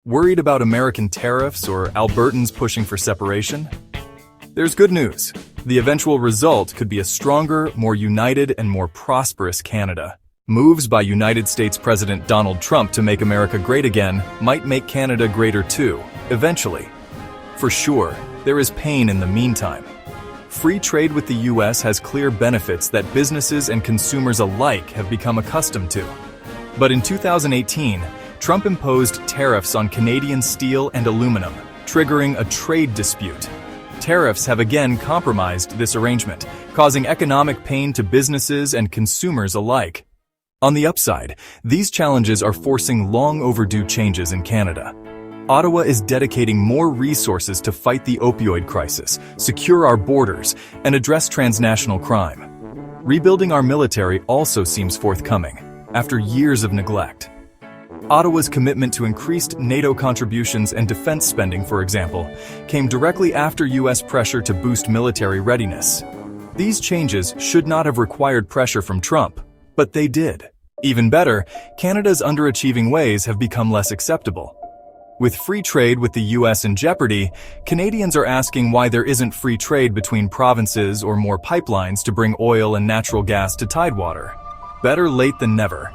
Worried about American tariffs or Albertans pushing for separation? There's good news. The eventual result could be a stronger, more united, and more prosperous Canada. Moves by United States President Donald Trump to make America great again might make Canada greater too, eventually. For sure, there is pain in the meantime. Free trade with the U.S. has clear benefits that businesses and consumers alike have become accustomed to. But in 2018, Trump imposed tariffs on Canadian steel and aluminum, triggering a trade dispute. Tariffs have again compromised this arrangement, causing economic pain to businesses and consumers alike. On the upside, these challenges are forcing long overdue changes in Canada. Ottawa is dedicating more resources to fight the opioid crisis, secure our borders, and address transnational crime. Rebuilding our military also seems forthcoming, after years of neglect. Ottawa's commitment to increased NATO contributions and defense spending, for example, came directly after U.S. pressure to boost military readiness. These changes should not have required pressure from Trump, but they did. Even better, Canada's underachieving ways have become less acceptable. With free trade with the U.S. in jeopardy, Canadians are asking why there isn't free trade between provinces or more pipelines to bring oil and natural gas to Tidewater. Better late than never.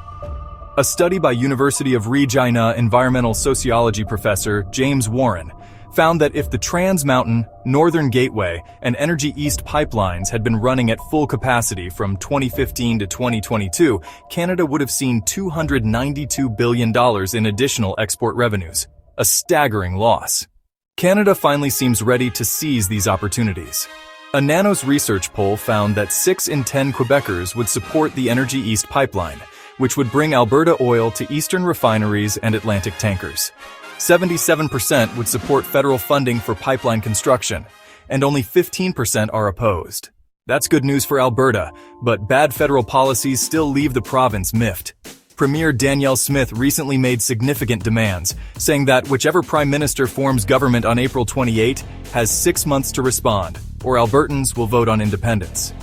A study by University of Regina environmental sociology professor James Warren found that if the Trans Mountain, Northern Gateway, and Energy East pipelines had been running at full capacity from 2015 to 2022, Canada would have seen $292 billion in additional export revenues. A staggering loss. Canada finally seems ready to seize these opportunities. A Nanos research poll found that 6 in 10 Quebecers would support the Energy East pipeline, which would bring Alberta oil to eastern refineries and Atlantic tankers. 77% would support federal funding for pipeline construction, and only 15% are opposed. That's good news for Alberta, but bad federal policies still leave the province miffed. Premier Danielle Smith recently made significant demands, saying that whichever prime minister forms government on April 28 has 6 months to respond, or Albertans will vote on independence.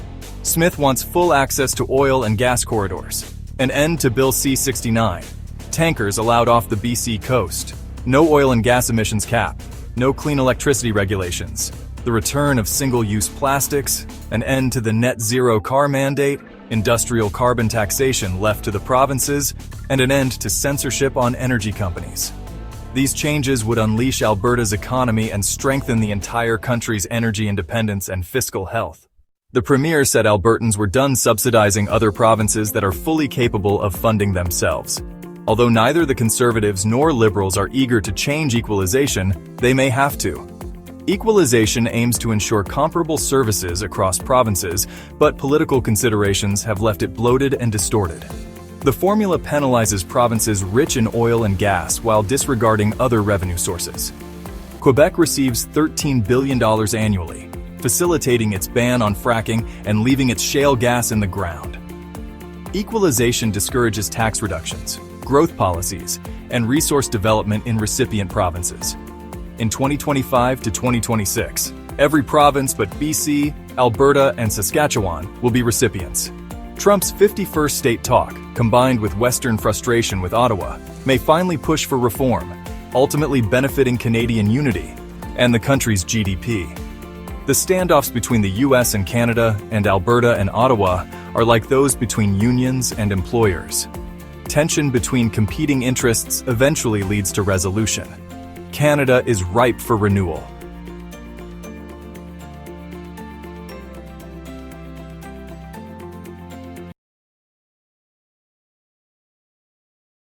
Smith wants full access to oil and gas corridors, an end to Bill C-69, tankers allowed off the BC coast, no oil and gas emissions cap, no clean electricity regulations, the return of single-use plastics, an end to the net zero car mandate, industrial carbon taxation left to the provinces, and an end to censorship on energy companies. These changes would unleash Alberta's economy and strengthen the entire country's energy independence and fiscal health. The Premier said Albertans were done subsidizing other provinces that are fully capable of funding themselves. Although neither the Conservatives nor Liberals are eager to change equalization, they may have to. Equalization aims to ensure comparable services across provinces, but political considerations have left it bloated and distorted. The formula penalizes provinces rich in oil and gas while disregarding other revenue sources. Quebec receives $13 billion annually, facilitating its ban on fracking and leaving its shale gas in the ground. Equalization discourages tax reductions, growth policies, and resource development in recipient provinces. In 2025 to 2026, every province but BC, Alberta, and Saskatchewan will be recipients. Trump's 51st state talk, combined with Western frustration with Ottawa, may finally push for reform, ultimately benefiting Canadian unity and the country's GDP. The standoffs between the US and Canada and Alberta and Ottawa are like those between unions and employers. Tension between competing interests eventually leads to resolution. Canada is ripe for renewal,